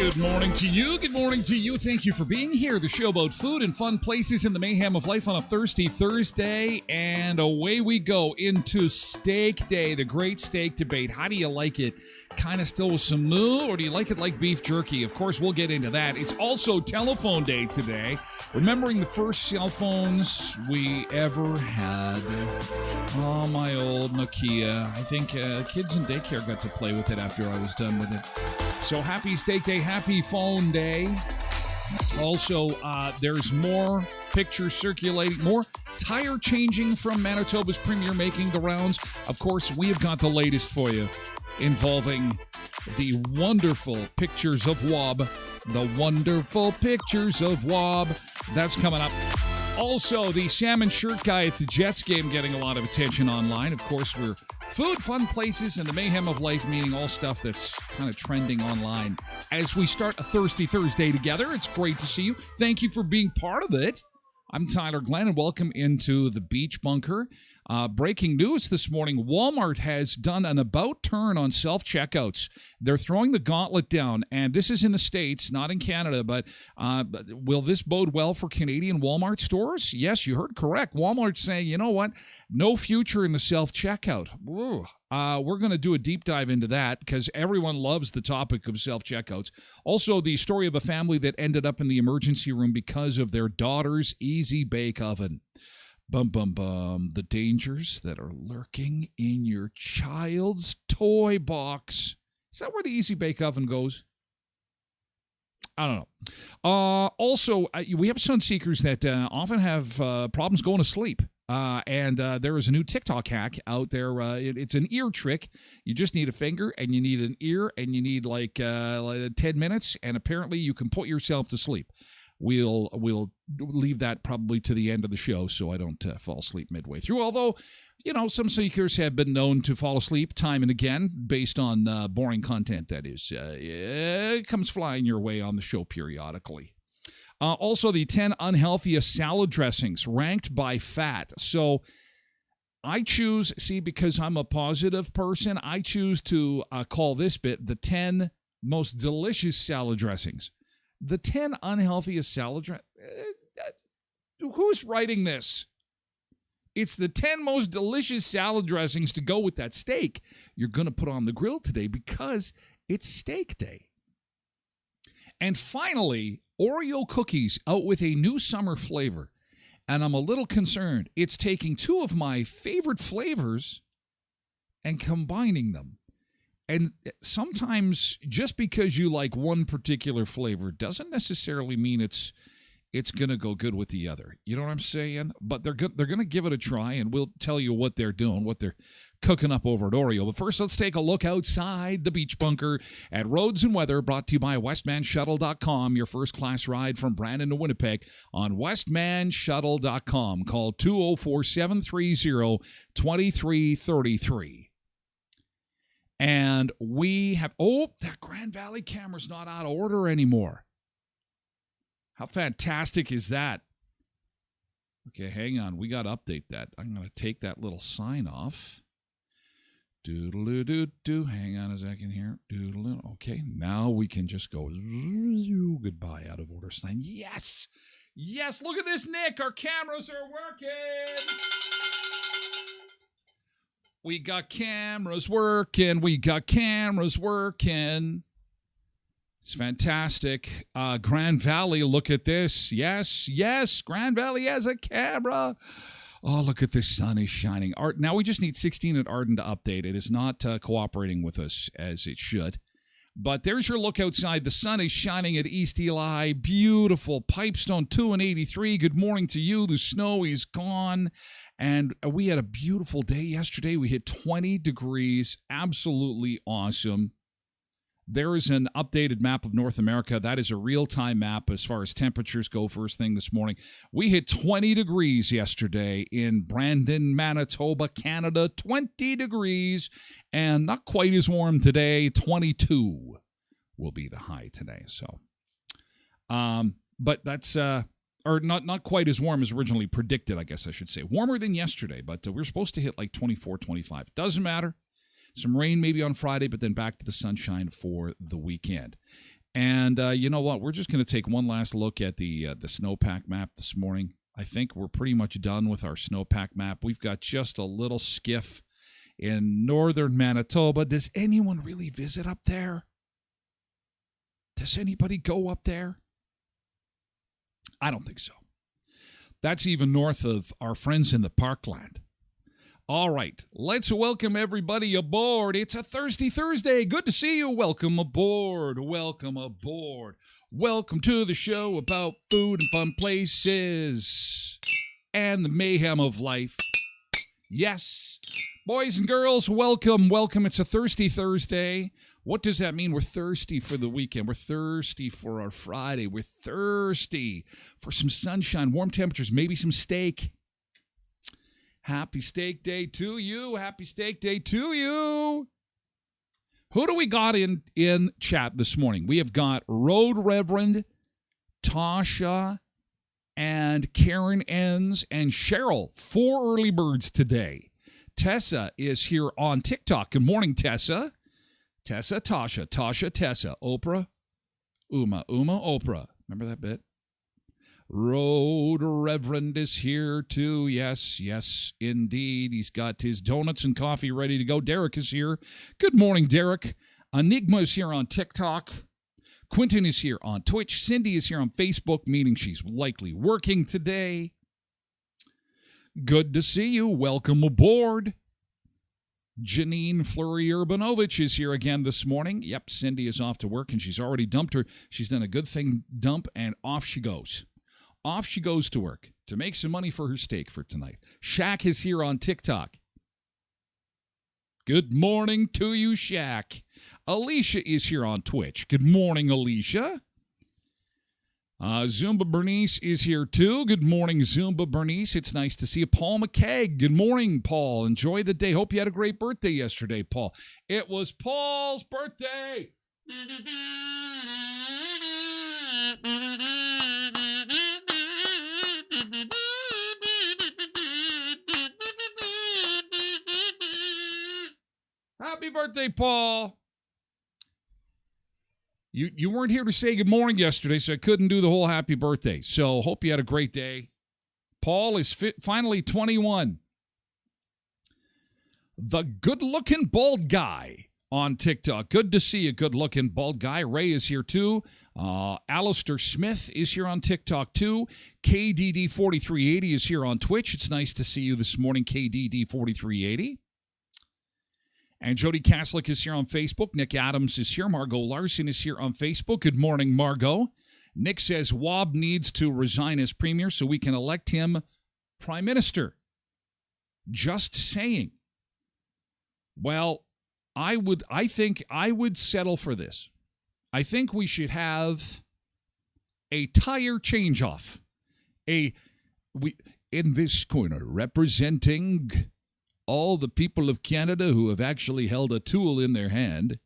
Good morning to you. Good morning to you. Thank you for being here. The show about food and fun places in the mayhem of life on a thirsty Thursday. And away we go into Steak Day, the great steak debate. How do you like it? Kind of still with some moo, or do you like it like beef jerky? Of course, we'll get into that. It's also Telephone Day today. Remembering the first cell phones we ever had. Oh, my old Nokia. I think kids in daycare got to play with it after I was done with it. So happy Steak Day, happy Phone Day. Also, there's more pictures circulating, more tire changing from Manitoba's premier making the rounds. Of course, we have got the latest for you involving the wonderful pictures of Wob. The wonderful pictures of Wob. That's coming up. Also, the salmon shirt guy at the Jets game getting a lot of attention online. Of course, we're food, fun places, and the mayhem of life, meaning all stuff that's kind of trending online. As we start a Thirsty Thursday together, it's great to see you. Thank you for being part of it. I'm Tyler Glen, and welcome into the Beach Bunker. Breaking news this morning, Walmart has done an about turn on self-checkouts. They're throwing the gauntlet down, and this is in the States, not in Canada, but will this bode well for Canadian Walmart stores? Yes, you heard correct. Walmart's saying, you know what? No future in the self-checkout. We're going to do a deep dive into that because everyone loves the topic of self-checkouts. Also, the story of a family that ended up in the emergency room because of their daughter's Easy Bake Oven. Bum, bum, bum. The dangers that are lurking in your child's toy box. Is that where the Easy Bake Oven goes? I don't know. Also, we have sun seekers that often have problems going to sleep. And there is a new TikTok hack out there. It's an ear trick. You just need a finger, and you need an ear, and you need like 10 minutes, and apparently you can put yourself to sleep. We'll leave that probably to the end of the show so I don't fall asleep midway through. Although, you know, some seekers have been known to fall asleep time and again based on boring content, that is. It comes flying your way on the show periodically. Also, the 10 unhealthiest salad dressings ranked by fat. So I choose, because I'm a positive person, I choose to call this bit the 10 most delicious salad dressings. The 10 unhealthiest salad dressings. Who's writing this? It's the 10 most delicious salad dressings to go with that steak you're going to put on the grill today because it's Steak Day. And finally, Oreo cookies out with a new summer flavor. And I'm a little concerned. It's taking two of my favorite flavors and combining them. And sometimes just because you like one particular flavor doesn't necessarily mean it's going to go good with the other. You know what I'm saying? But they're going to give it a try, and we'll tell you what they're doing, what they're cooking up over at Oreo. But first, let's take a look outside the beach bunker at Roads and Weather, brought to you by westmanshuttle.com, your first-class ride from Brandon to Winnipeg on westmanshuttle.com. Call 204-730-2333. And we have, that Grand Valley camera's not out of order anymore. How fantastic is that? Okay, hang on. We got to update that. I'm going to take that little sign off. Doodle-doo-doo-doo. Hang on a second here. Doodle-doo. Okay, now we can just go goodbye out of order sign. Yes! Yes, look at this, Nick. Our cameras are working. We got cameras working. We got cameras working. It's fantastic. Grand Valley, look at this. Yes, Grand Valley has a camera. Oh, look at this. Sun is shining. Now we just need 16 at Arden to update. It is not cooperating with us as it should. But there's your look outside. The sun is shining at East Eli. Beautiful. Pipestone 2 and 83. Good morning to you. The snow is gone. And we had a beautiful day yesterday. We hit 20 degrees. Absolutely awesome. There is an updated map of North America. That is a real-time map as far as temperatures go first thing this morning. We hit 20 degrees yesterday in Brandon, Manitoba, Canada. 20 degrees, and not quite as warm today. 22 will be the high today. So, but that's or not quite as warm as originally predicted, I guess I should say. Warmer than yesterday, but we're supposed to hit like 24, 25. Doesn't matter. Some rain maybe on Friday, but then back to the sunshine for the weekend. And you know what? We're just going to take one last look at the snowpack map this morning. I think we're pretty much done with our snowpack map. We've got just a little skiff in northern Manitoba. Does anyone really visit up there? Does anybody go up there? I don't think so. That's even north of our friends in the Parkland. All right, let's welcome everybody aboard. It's a Thirsty Thursday. Good to see you. Welcome aboard. Welcome aboard. Welcome to the show about food and fun places and the mayhem of life. Yes, boys and girls, welcome, welcome. It's a Thirsty Thursday. What does that mean? We're thirsty for the weekend. We're thirsty for our Friday. We're thirsty for some sunshine, warm temperatures, maybe some steak. Happy Steak Day to you. Happy Steak Day to you. Who do we got in chat this morning? We have got Road Reverend, Tasha, and Karen Enns, and Cheryl. 4 early birds today. Tessa is here on TikTok. Good morning, Tessa. Tessa, Tasha, Tessa. Oprah, Uma, Oprah. Remember that bit? Road Reverend is here too. Yes, indeed. He's got his donuts and coffee ready to go. Derek is here. Good morning, Derek. Enigma is here on TikTok. Quentin is here on Twitch. Cindy is here on Facebook, meaning she's likely working today. Good to see you. Welcome aboard. Janine Fleury-Urbanovich is here again this morning. Yep, Cindy is off to work, and she's already dumped her. She's done a good thing, dump, and off she goes. Off she goes to work to make some money for her steak for tonight. Shaq is here on TikTok. Good morning to you, Shaq. Alicia is here on Twitch. Good morning, Alicia. Zumba Bernice is here too. Good morning, Zumba Bernice. It's nice to see you. Paul McKegg. Good morning, Paul. Enjoy the day. Hope you had a great birthday yesterday, Paul. It was Paul's birthday. Happy birthday, Paul. You weren't here to say good morning yesterday, so I couldn't do the whole happy birthday. So hope you had a great day. Paul is finally 21. The good-looking bald guy on TikTok. Good to see you, good-looking bald guy. Ray is here, too. Alistair Smith is here on TikTok, too. KDD4380 is here on Twitch. It's nice to see you this morning, KDD4380. And Jody Kaslick is here on Facebook. Nick Adams is here. Margot Larson is here on Facebook. Good morning, Margot. Nick says Wob needs to resign as premier so we can elect him prime minister. Just saying. Well, I think I would settle for this. I think we should have a tire change-off. In this corner, representing all the people of Canada who have actually held a tool in their hand,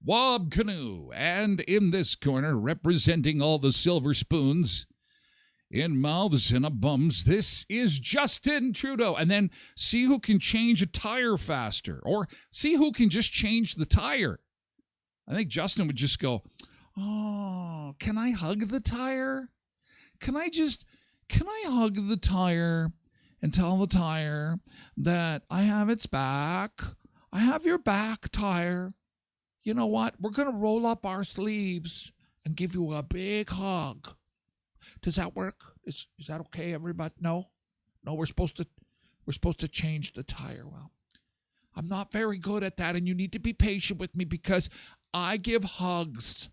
Wob Canoe. And in this corner, representing all the silver spoons in mouths and a bums, this is Justin Trudeau. And then see who can change a tire faster, or see who can just change the tire. I think Justin would just go, oh, can I hug the tire? Can I hug the tire and tell the tire that I have its back? I have your back, tire. You know what? We're going to roll up our sleeves and give you a big hug. Does that work? Is that okay, everybody? No, we're supposed to change the tire. Well, I'm not very good at that, and you need to be patient with me because I give hugs.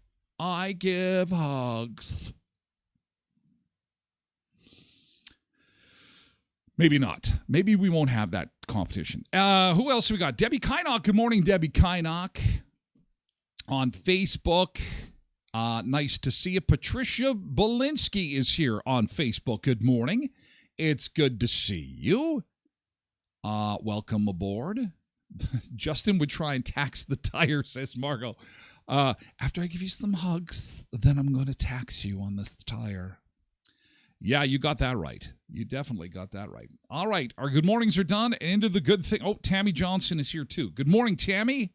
Maybe not. Maybe we won't have that competition. Who else we got? Debbie Kynock. Good morning, Debbie Kynock on Facebook. Nice to see you. Patricia Belinsky is here on Facebook. Good morning. It's good to see you. Welcome aboard. Justin would try and tax the tire, says Margot. After I give you some hugs, then I'm going to tax you on this tire. Yeah, you got that right. You definitely got that right. All right, our good mornings are done. And into the good thing. Oh, Tammy Johnson is here too. Good morning, Tammy.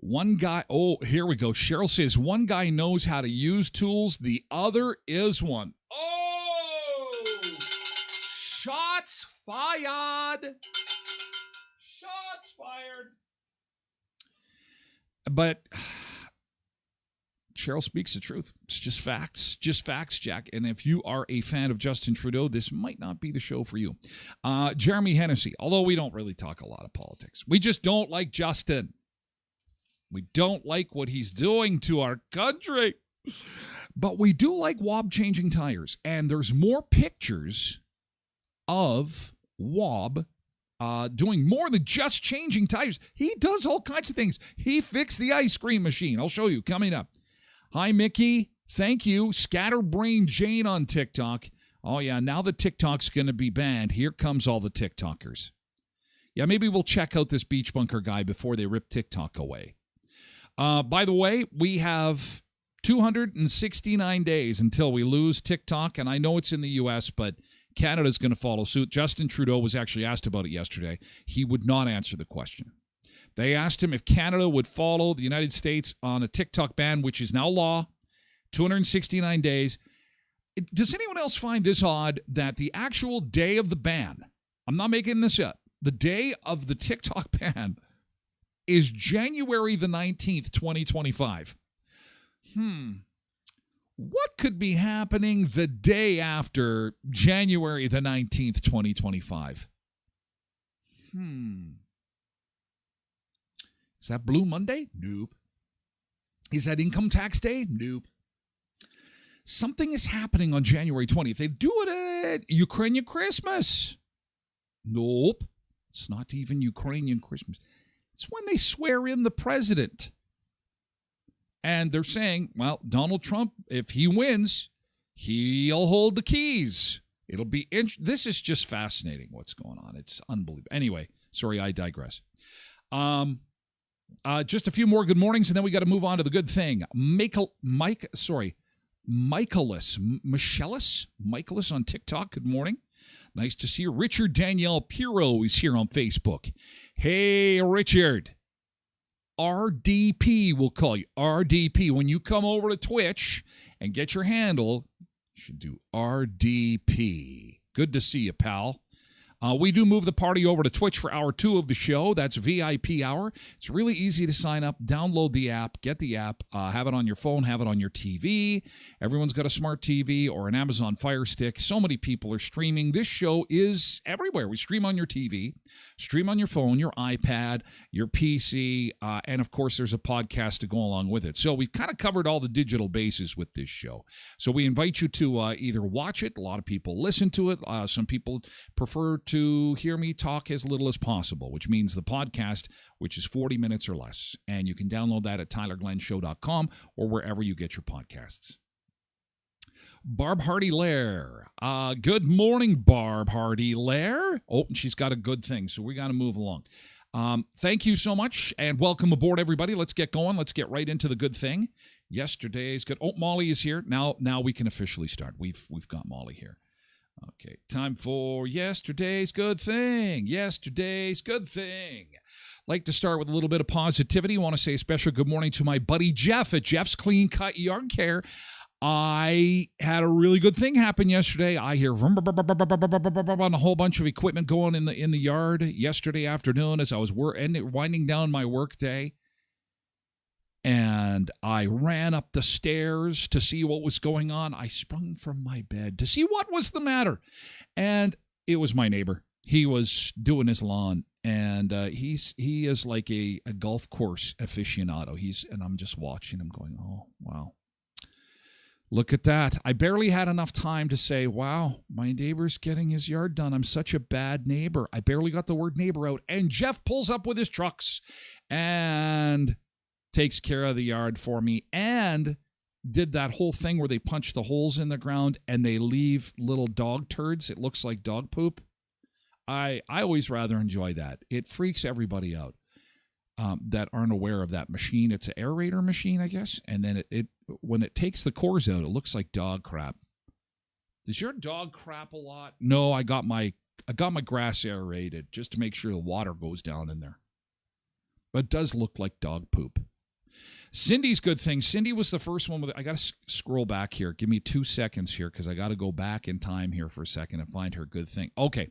One guy, oh, here we go. Cheryl says, one guy knows how to use tools, the other is one. Oh! Shots fired. Shots fired. But Cheryl speaks the truth. It's just facts, Jack. And if you are a fan of Justin Trudeau, this might not be the show for you. Jeremy Hennessy, although we don't really talk a lot of politics. We just don't like Justin. We don't like what he's doing to our country. But we do like Wob changing tires. And there's more pictures of Wob doing more than just changing tires. He does all kinds of things. He fixed the ice cream machine. I'll show you coming up. Hi, Mickey. Thank you. Scatterbrain Jane on TikTok. Oh, yeah, now that TikTok's going to be banned, here comes all the TikTokers. Yeah, maybe we'll check out this Beach Bunker guy before they rip TikTok away. By the way, we have 269 days until we lose TikTok, and I know it's in the U.S., but Canada's going to follow suit. Justin Trudeau was actually asked about it yesterday. He would not answer the question. They asked him if Canada would follow the United States on a TikTok ban, which is now law, 269 days. Does anyone else find this odd that the actual day of the ban, I'm not making this up, the day of the TikTok ban is January the 19th, 2025. What could be happening the day after January the 19th, 2025? Is that Blue Monday? Nope. Is that Income Tax Day? Nope. Something is happening on January 20th. They do it at Ukrainian Christmas. Nope. It's not even Ukrainian Christmas. It's when they swear in the president. And they're saying, well, Donald Trump, if he wins, he'll hold the keys. It'll be this is just fascinating what's going on. It's unbelievable. Anyway, sorry, I digress. Just a few more good mornings, and then we got to move on to the good thing. Michaelis on TikTok. Good morning. Nice to see you. Richard Danielle Piro is here on Facebook. Hey, Richard. RDP will call you. RDP. When you come over to Twitch and get your handle, you should do RDP. Good to see you, pal. We do move the party over to Twitch for hour 2 of the show. That's VIP hour. It's really easy to sign up. Download the app. Get the app. Have it on your phone. Have it on your TV. Everyone's got a smart TV or an Amazon Fire Stick. So many people are streaming. This show is everywhere. We stream on your TV, stream on your phone, your iPad, your PC, and of course, there's a podcast to go along with it. So we've kind of covered all the digital bases with this show. So we invite you to either watch it. A lot of people listen to it. Some people prefer to hear me talk as little as possible, which means the podcast, which is 40 minutes or less. And you can download that at tylerglenshow.com or wherever you get your podcasts. Barb Hardy-Lair. Good morning, Barb Hardy-Lair. Oh, and she's got a good thing, so we got to move along. Thank you so much, and welcome aboard, everybody. Let's get going. Let's get right into the good thing. Yesterday's good. Oh, Molly is here. Now we can officially start. We've got Molly here. Okay, time for yesterday's good thing. Yesterday's good thing. Like to start with a little bit of positivity. I want to say a special good morning to my buddy Jeff at Jeff's Clean Cut Yard Care. I had a really good thing happen yesterday. I hear on a whole bunch of equipment going in the yard yesterday afternoon as I was winding down my work day. And I ran up the stairs to see what was going on. I sprung from my bed to see what was the matter. And it was my neighbor. He was doing his lawn. And he is like a golf course aficionado. And I'm just watching him going, oh, wow. Look at that. I barely had enough time to say, wow, my neighbor's getting his yard done. I'm such a bad neighbor. I barely got the word neighbor out. And Jeff pulls up with his trucks and takes care of the yard for me and did that whole thing where they punch the holes in the ground and they leave little dog turds. It looks like dog poop. I always rather enjoy that. It freaks everybody out that aren't aware of that machine. It's an aerator machine, I guess. And then it when it takes the cores out, it looks like dog crap. Does your dog crap a lot? No, I got my grass aerated just to make sure the water goes down in there. But it does look like dog poop. Cindy's good thing. Cindy was the first one with it. I got to scroll back here. Give me 2 seconds here because I got to go back in time here for a second and find her good thing. Okay.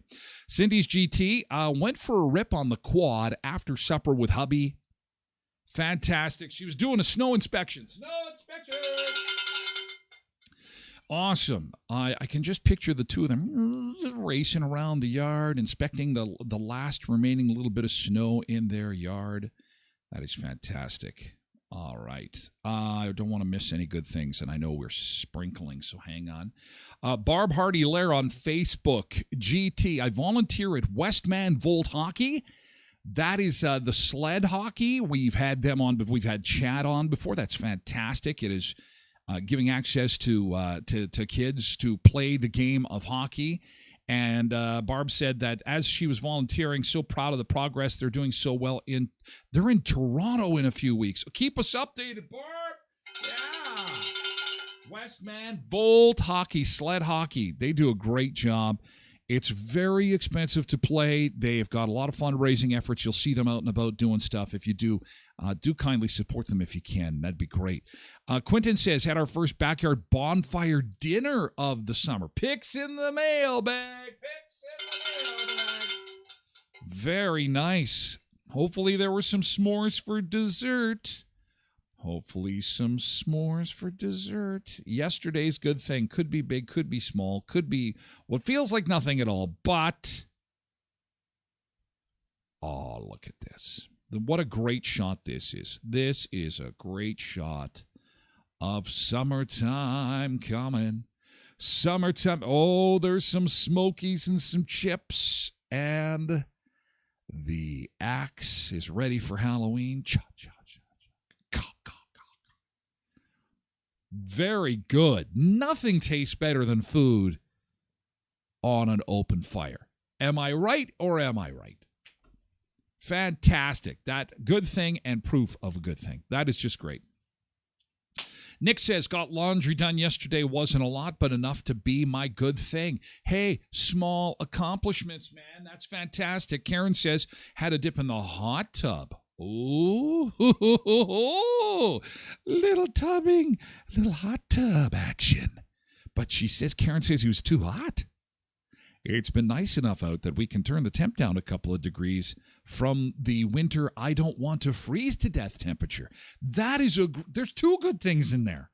Cindy's GT went for a rip on the quad after supper with hubby. Fantastic. She was doing a snow inspection. Snow inspection! Awesome. I can just picture the two of them racing around the yard, inspecting the last remaining little bit of snow in their yard. That is fantastic. All right. I don't want to miss any good things, and I know we're sprinkling, so hang on. Barb Hardy-Lair on Facebook. GT, I volunteer at Westman Volt Hockey. That is the sled hockey. We've had them on, but we've had Chad on before. That's fantastic. It is giving access to kids to play the game of hockey. And Barb said that as she was volunteering, so proud of the progress. They're doing so well. They're in Toronto in a few weeks. So keep us updated, Barb. Yeah. Westman Volt Hockey, sled hockey. They do a great job. It's very expensive to play. They've got a lot of fundraising efforts. You'll see them out and about doing stuff. If you do kindly support them if you can. That'd be great. Quentin says, had our first backyard bonfire dinner of the summer. Picks in the mailbag. Picks in the mailbag. Very nice. Hopefully there were some s'mores for dessert. Yesterday's good thing could be big, could be small, could be what feels like nothing at all, but oh, look at this. What a great shot this is. This is a great shot of summertime coming. Summertime. Oh, there's some Smokies and some chips, and the axe is ready for Halloween. Cha-cha. Very good. Nothing tastes better than food on an open fire. Am I right or am I right? Fantastic. That good thing and proof of a good thing. That is just great. Nick says, got laundry done yesterday. Wasn't a lot, but enough to be my good thing. Hey, small accomplishments, man. That's fantastic. Karen says, had a dip in the hot tub. Ooh, little tubbing, little hot tub action. But Karen says he was too hot. It's been nice enough out that we can turn the temp down a couple of degrees from the winter I don't want to freeze to death temperature. There's two good things in there.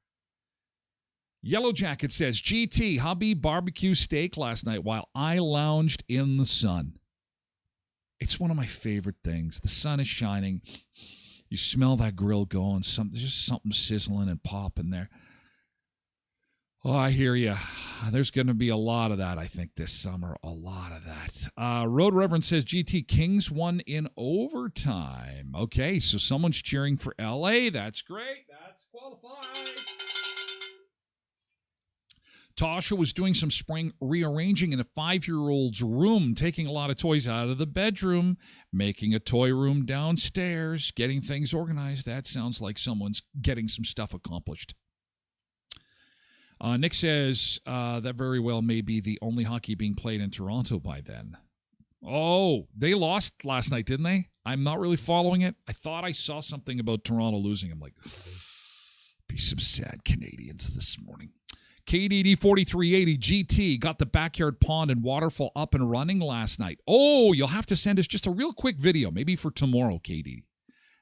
Yellow Jacket says, GT, hubby barbecue steak last night while I lounged in the sun. It's one of my favorite things. The sun is shining. You smell that grill going. There's just something sizzling and popping there. Oh, I hear you. There's going to be a lot of that, I think, this summer. A lot of that. Road Reverend says, GT, Kings won in overtime. Okay, so someone's cheering for LA. That's great. That's qualified. Tasha was doing some spring rearranging in a 5-year-old's room, taking a lot of toys out of the bedroom, making a toy room downstairs, getting things organized. That sounds like someone's getting some stuff accomplished. Nick says that very well may be the only hockey being played in Toronto by then. Oh, they lost last night, didn't they? I'm not really following it. I thought I saw something about Toronto losing. I'm like, be some sad Canadians this morning. KDD 4380 GT got the backyard pond and waterfall up and running last night. Oh, you'll have to send us just a real quick video, maybe for tomorrow, KDD.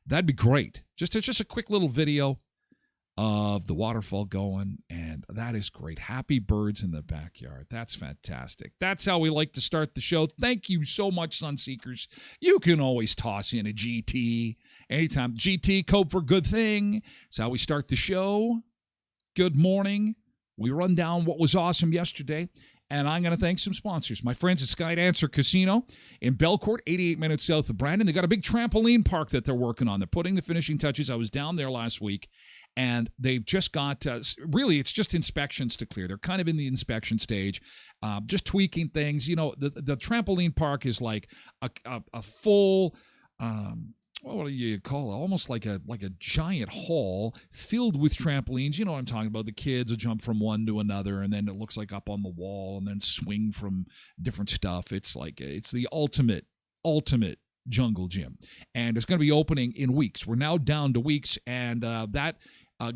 That'd be great. Just a quick little video of the waterfall going, and that is great. Happy birds in the backyard. That's fantastic. That's how we like to start the show. Thank you so much, Sunseekers. You can always toss in a GT anytime. GT, code for good thing. That's how we start the show. Good morning. We run down what was awesome yesterday, and I'm going to thank some sponsors. My friends at Skydancer Casino in Belcourt, 88 minutes south of Brandon. They got a big trampoline park that they're working on. They're putting the finishing touches. I was down there last week, and they've just got, really, it's just inspections to clear. They're kind of in the inspection stage, just tweaking things. You know, the trampoline park is like a full... what do you call it? Almost like a giant hall filled with trampolines. You know what I'm talking about. The kids will jump from one to another, and then it looks like up on the wall, and then swing from different stuff. It's the ultimate jungle gym. And it's going to be opening in weeks. We're now down to weeks, and that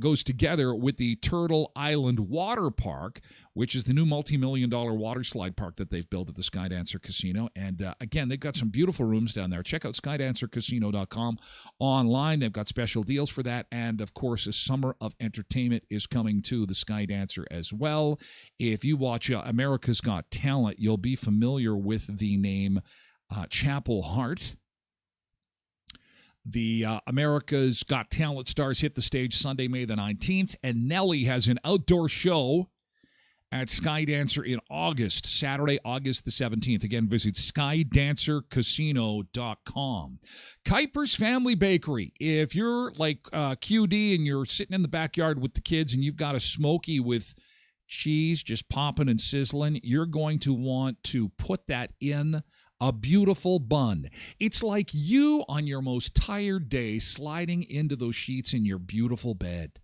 goes together with the Turtle Island Water Park, which is the new multi-million-dollar water slide park that they've built at the Skydancer Casino. And again, they've got some beautiful rooms down there. Check out skydancercasino.com online. They've got special deals for that. And, of course, a summer of entertainment is coming to the Skydancer as well. If you watch America's Got Talent, you'll be familiar with the name Chapel Hart. The America's Got Talent stars hit the stage Sunday, May the 19th, and Nelly has an outdoor show at Skydancer in August, Saturday, August the 17th. Again, visit skydancercasino.com. Kuiper's Family Bakery. If you're like QD and you're sitting in the backyard with the kids and you've got a smoky with cheese just popping and sizzling, you're going to want to put that in a beautiful bun. It's like you on your most tired day sliding into those sheets in your beautiful bed.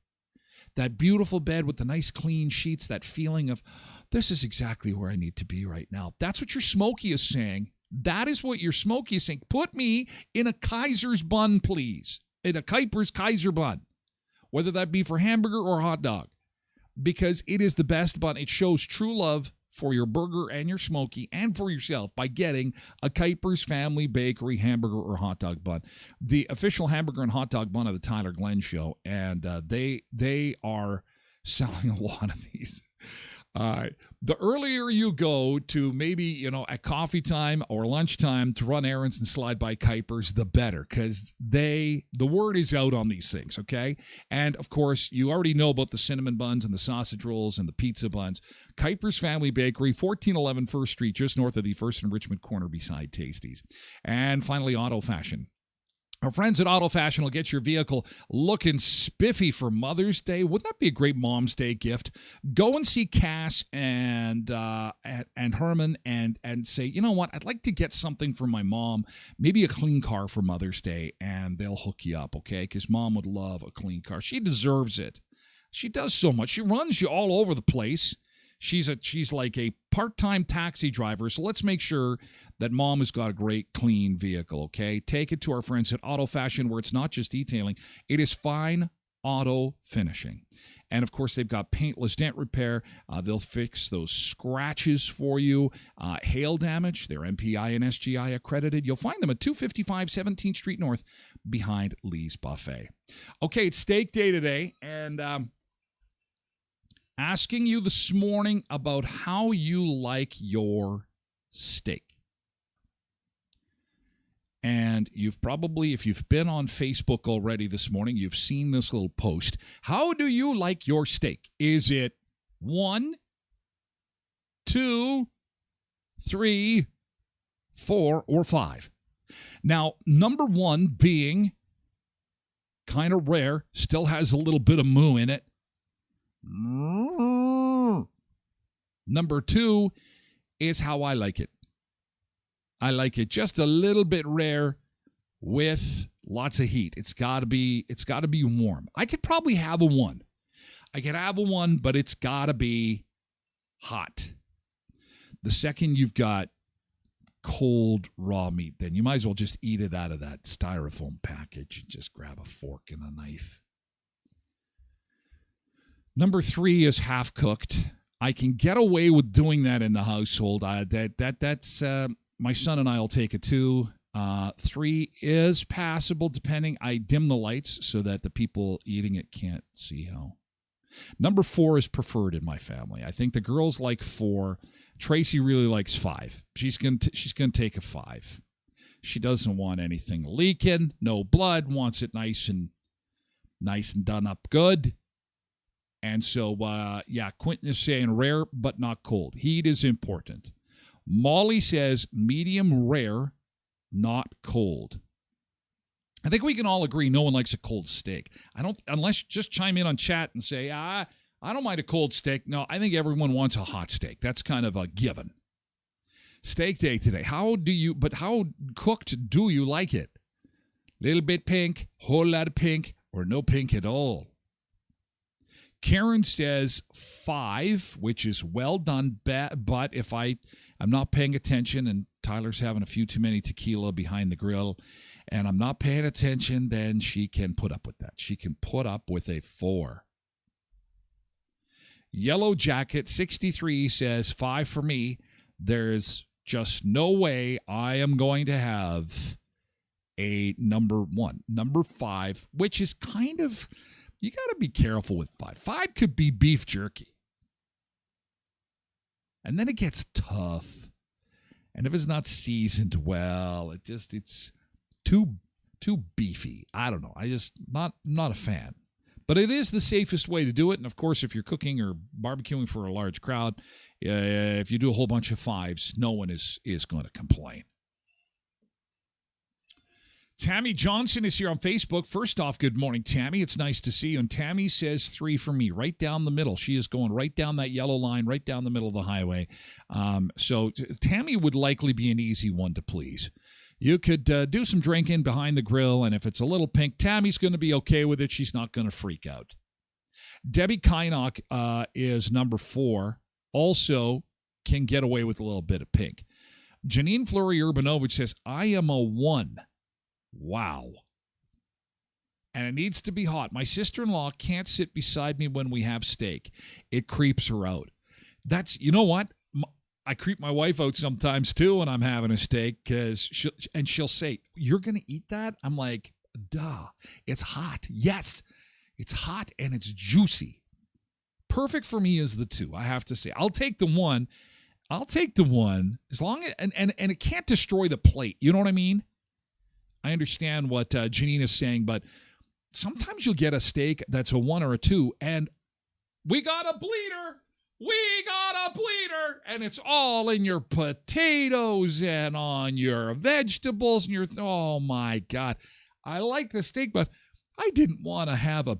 That beautiful bed with the nice clean sheets, that feeling of, this is exactly where I need to be right now. That's what your Smoky is saying. That is what your Smoky is saying. Put me in a Kaiser's bun, please. In a Kuiper's Kaiser bun. Whether that be for hamburger or hot dog. Because it is the best bun. It shows true love for your burger and your Smoky and for yourself by getting a Kuiper's Family Bakery hamburger or hot dog bun. The official hamburger and hot dog bun of the Tyler Glen Show, and they are selling a lot of these. The earlier you go to maybe, at coffee time or lunchtime to run errands and slide by Kuiper's, the better, because the word is out on these things, okay? And, of course, you already know about the cinnamon buns and the sausage rolls and the pizza buns. Kuiper's Family Bakery, 1411 First Street, just north of the First and Richmond corner beside Tasties. And finally, Auto Fashion. Our friends at Auto Fashion will get your vehicle looking spiffy for Mother's Day. Wouldn't that be a great Mom's Day gift? Go and see Cass and Herman and say, you know what? I'd like to get something for my mom, maybe a clean car for Mother's Day, and they'll hook you up, okay? Because Mom would love a clean car. She deserves it. She does so much. She runs you all over the place. She's like a part-time taxi driver, so let's make sure that Mom has got a great, clean vehicle, okay? Take it to our friends at Auto Fashion, where it's not just detailing, it is fine auto finishing. And, of course, they've got paintless dent repair. They'll fix those scratches for you. Hail damage, they're MPI and SGI accredited. You'll find them at 255 17th Street North behind Lee's Buffet. Okay, it's steak day today, and asking you this morning about how you like your steak. And you've probably, if you've been on Facebook already this morning, you've seen this little post. How do you like your steak? Is it 1, 2, 3, 4, or 5? Now, number 1 being kind of rare, still has a little bit of moo in it. Number 2 is how I like it. I like it just a little bit rare with lots of heat. It's got to be warm. I could probably have a 1. I could have a 1, but it's got to be hot. The second you've got cold raw meat, then you might as well just eat it out of that styrofoam package and just grab a fork and a knife. Number 3 is half cooked. I can get away with doing that in the household. That's my son and I will take a 2. 3 is passable, depending. I dim the lights so that the people eating it can't see how. Number 4 is preferred in my family. I think the girls like 4. Tracy really likes 5. She's gonna take a 5. She doesn't want anything leaking, no blood. Wants it nice and done up good. And so, Quentin is saying rare but not cold. Heat is important. Molly says medium rare, not cold. I think we can all agree no one likes a cold steak. Unless just chime in on chat and say, I don't mind a cold steak. No, I think everyone wants a hot steak. That's kind of a given. Steak day today. How cooked do you like it? Little bit pink, whole lot of pink, or no pink at all? Karen says 5, which is well done, but if I'm not paying attention and Tyler's having a few too many tequila behind the grill and I'm not paying attention, then she can put up with that. She can put up with a 4. Yellow Jacket 63 says 5 for me. There's just no way I am going to have a number 1. Number 5, which is kind of... You got to be careful with 5. 5 could be beef jerky. And then it gets tough. And if it's not seasoned well, it's too beefy. I don't know. I just not a fan. But it is the safest way to do it. And of course, if you're cooking or barbecuing for a large crowd, if you do a whole bunch of 5s, no one is going to complain. Tammy Johnson is here on Facebook. First off, good morning, Tammy. It's nice to see you. And Tammy says 3 for me, right down the middle. She is going right down that yellow line, right down the middle of the highway. So Tammy would likely be an easy one to please. You could do some drinking behind the grill, and if it's a little pink, Tammy's going to be okay with it. She's not going to freak out. Debbie Kynock is number 4. Also can get away with a little bit of pink. Janine Fleury Urbanovich says, I am a 1. Wow. And it needs to be hot. My sister-in-law can't sit beside me when we have steak. It creeps her out. You know what? I creep my wife out sometimes too when I'm having a steak because she'll say, you're going to eat that? I'm like, duh. It's hot. Yes, it's hot and it's juicy. Perfect for me is the 2, I have to say. I'll take the 1. As long as, and it can't destroy the plate. You know what I mean? I understand what Janine is saying, but sometimes you'll get a steak that's a 1 or a 2, and we got a bleeder. And it's all in your potatoes and on your vegetables and oh my God. I like the steak, but I didn't want to have a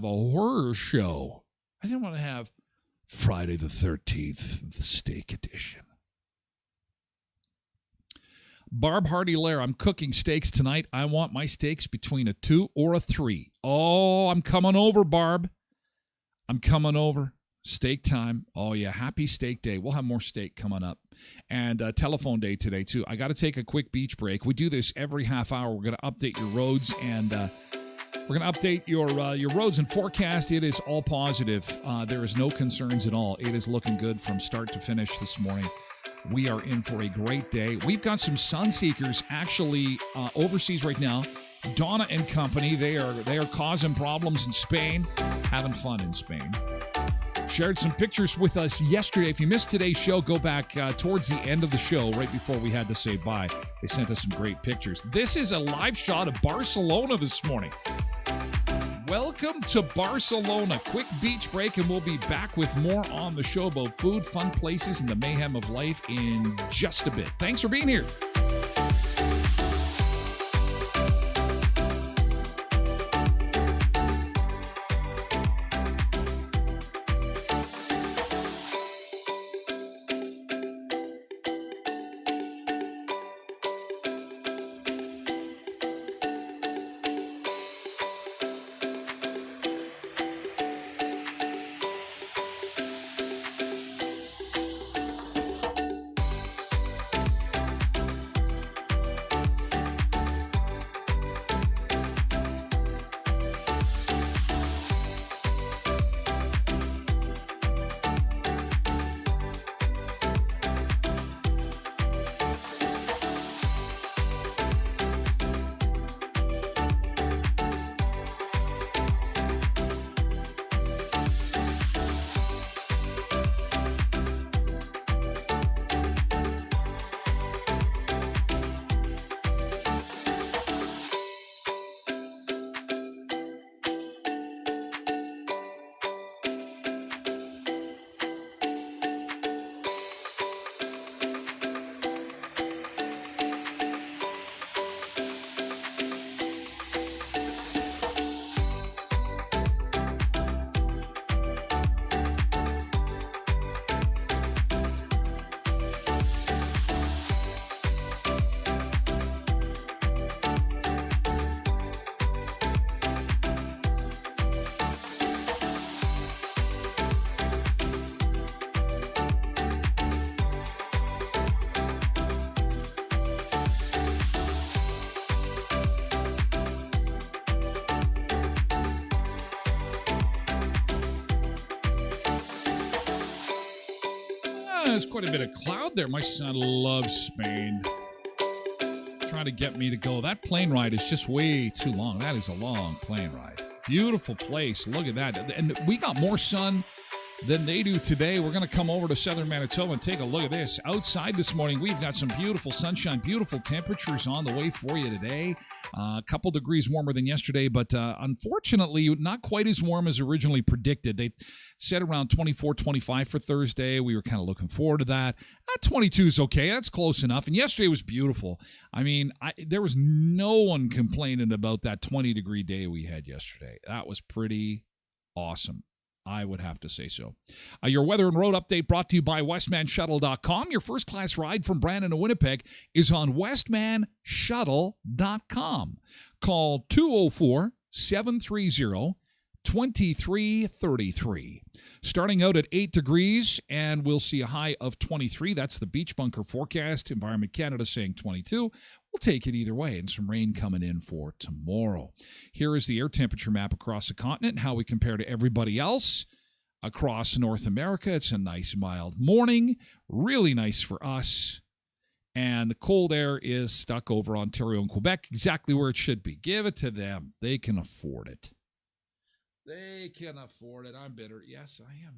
horror show. I didn't want to have Friday the 13th, the steak edition. Barb Hardy-Lair, I'm cooking steaks tonight. I want my steaks between a 2 or a 3. Oh, I'm coming over, Barb. I'm coming over. Steak time. Oh, yeah. Happy steak day. We'll have more steak coming up. And telephone day today, too. I got to take a quick beach break. We do this every half hour. We're going to update your roads and We're going to update your roads and forecast. It is all positive. There is no concerns at all. It is looking good from start to finish this morning. We are in for a great day. We've got some sun seekers actually overseas right now. Donna and company, they are causing problems in Spain, having fun in Spain. Shared some pictures with us yesterday. If you missed today's show, go back towards the end of the show, right before we had to say bye. They sent us some great pictures. This is a live shot of Barcelona this morning. Welcome to Barcelona. Quick beach break, and we'll be back with more on the show about food, fun places, and the mayhem of life in just a bit. Thanks for being here. There's quite a bit of cloud there. My son loves Spain. Trying to get me to go. That plane ride is just way too long. That is a long plane ride. Beautiful place. Look at that. And we got more sun than they do today. We're going to come over to southern Manitoba and take a look at this. Outside this morning, we've got some beautiful sunshine, beautiful temperatures on the way for you today. A couple degrees warmer than yesterday, but unfortunately, not quite as warm as originally predicted. They've set around 24, 25 for Thursday. We were kind of looking forward to that. 22 is okay. That's close enough. And yesterday was beautiful. I mean, there was no one complaining about that 20-degree day we had yesterday. That was pretty awesome. I would have to say so. Your weather and road update brought to you by voicemanusa.com. Your first-class ride from Brandon to Winnipeg is on voicemanusa.com. Call 204-730-2333. Starting out at 8 degrees, and we'll see a high of 23. That's the Beach Bunker forecast. Environment Canada saying 22. We'll take it either way, and some rain coming in for tomorrow. Here is the air temperature map across the continent and how we compare to everybody else across North America. It's a nice, mild morning, really nice for us. And the cold air is stuck over Ontario and Quebec, exactly where it should be. Give it to them. They can afford it. They can afford it. I'm bitter. Yes, I am.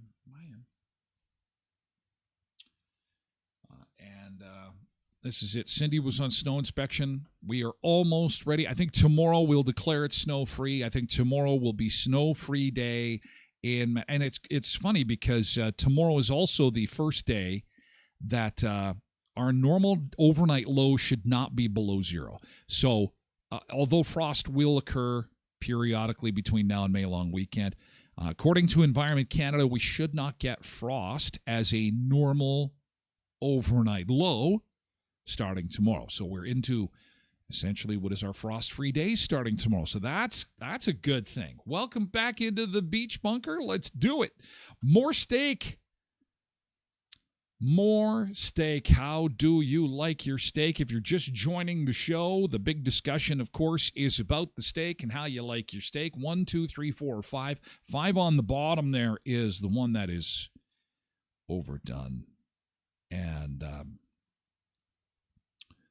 This is it. Cindy was on snow inspection. We are almost ready. I think tomorrow we'll declare it snow-free. I think tomorrow will be snow-free day. And it's funny because tomorrow is also the first day that our normal overnight low should not be below zero. So although frost will occur periodically between now and May long weekend, according to Environment Canada, we should not get frost as a normal overnight low starting tomorrow. So we're into essentially what is our frost-free days starting tomorrow. So that's a good thing. Welcome back into the Beach Bunker. Let's do it. More steak. More steak. How do you like your steak? If you're just joining the show, the big discussion, of course, is about the steak and how you like your steak. 1, 2, 3, 4, or 5. 5 on the bottom there is the one that is overdone. And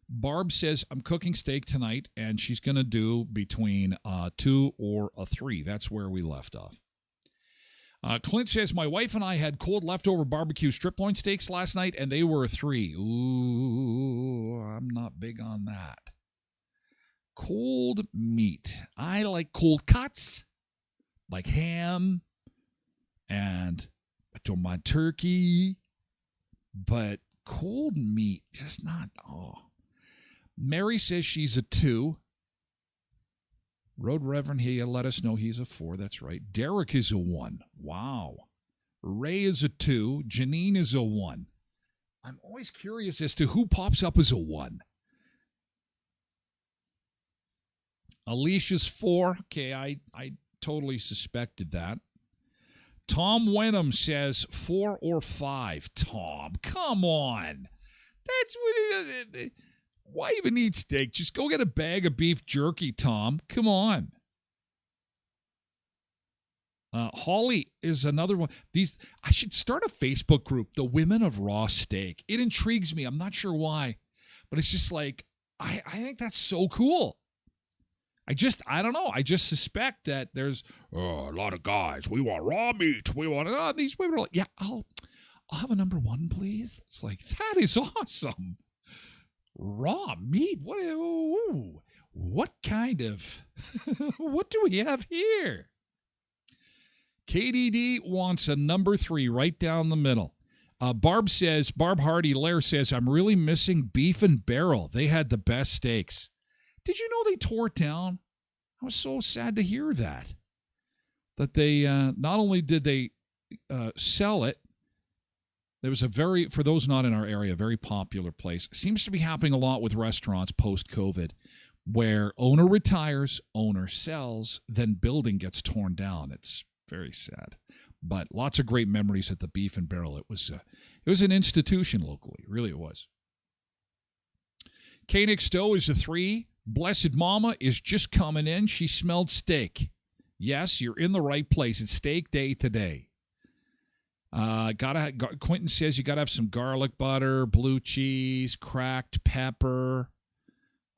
Barb says, I'm cooking steak tonight, and she's going to do between 2 or a 3. That's where we left off. Clint says, my wife and I had cold leftover barbecue strip loin steaks last night, and they were a 3. Ooh, I'm not big on that. Cold meat. I like cold cuts, like ham, and I don't mind turkey, but cold meat, just not, Mary says she's a 2. Road Reverend here let us know he's a 4. That's right. Derek is a 1. Wow. Ray is a 2. Janine is a 1. I'm always curious as to who pops up as a 1. Alicia's 4. Okay, I totally suspected that. Tom Wenham says 4 or 5. Tom, come on. That's what... Why even eat steak? Just go get a bag of beef jerky, Tom. Come on. Holly is another one. I should start a Facebook group, The Women of Raw Steak. It intrigues me. I'm not sure why, but it's just like, I think that's so cool. I don't know. I just suspect that there's a lot of guys. We want raw meat. We want, these women are like, yeah, I'll have a number 1, please. It's like, that is awesome. Raw meat? What kind of, what do we have here? KDD wants a number 3 right down the middle. Barb Hardy Lair says, I'm really missing Beef and Barrel. They had the best steaks. Did you know they tore it down? I was so sad to hear that. That they, not only did they sell it, there was for those not in our area, a very popular place. Seems to be happening a lot with restaurants post-COVID, where owner retires, owner sells, then building gets torn down. It's very sad. But lots of great memories at the Beef and Barrel. It was an institution locally. Really it was. Koenig Stowe is a 3. Blessed Mama is just coming in. She smelled steak. Yes, you're in the right place. It's steak day today. Quentin says you gotta have some garlic butter, blue cheese, cracked pepper.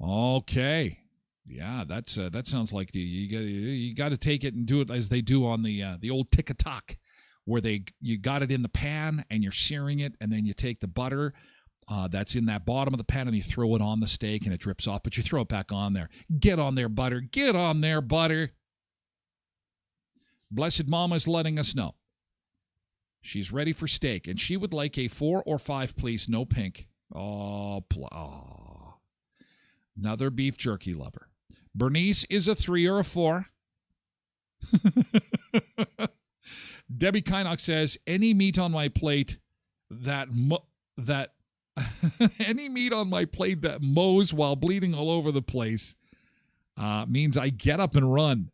Okay, yeah, that sounds like you got to take it and do it as they do on the old tic-a-toc, where you got it in the pan and you're searing it, and then you take the butter that's in that bottom of the pan and you throw it on the steak and it drips off, but you throw it back on there. Get on there, butter. Get on there, butter. Blessed Mama is letting us know. She's ready for steak, and she would like a 4 or 5, please. No pink. Another beef jerky lover. Bernice is a 3 or a 4. Debbie Kynock says, any meat on my plate that any meat on my plate that mows while bleeding all over the place means I get up and run.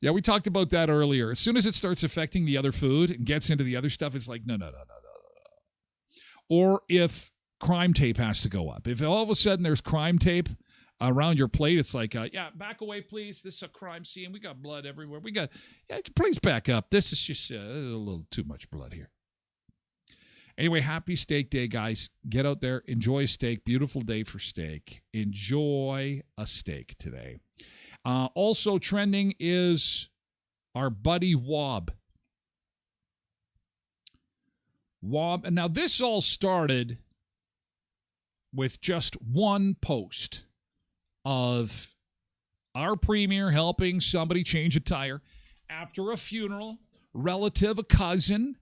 Yeah, we talked about that earlier. As soon as it starts affecting the other food and gets into the other stuff, it's like, no. Or if crime tape has to go up. If all of a sudden there's crime tape around your plate, it's like, back away, please. This is a crime scene. We got blood everywhere. Please back up. This is just a little too much blood here. Anyway, happy steak day, guys. Get out there. Enjoy a steak. Beautiful day for steak. Enjoy a steak today. Also trending is our buddy Wob. And now this all started with just one post of our premier helping somebody change a tire after a funeral, relative, a cousin,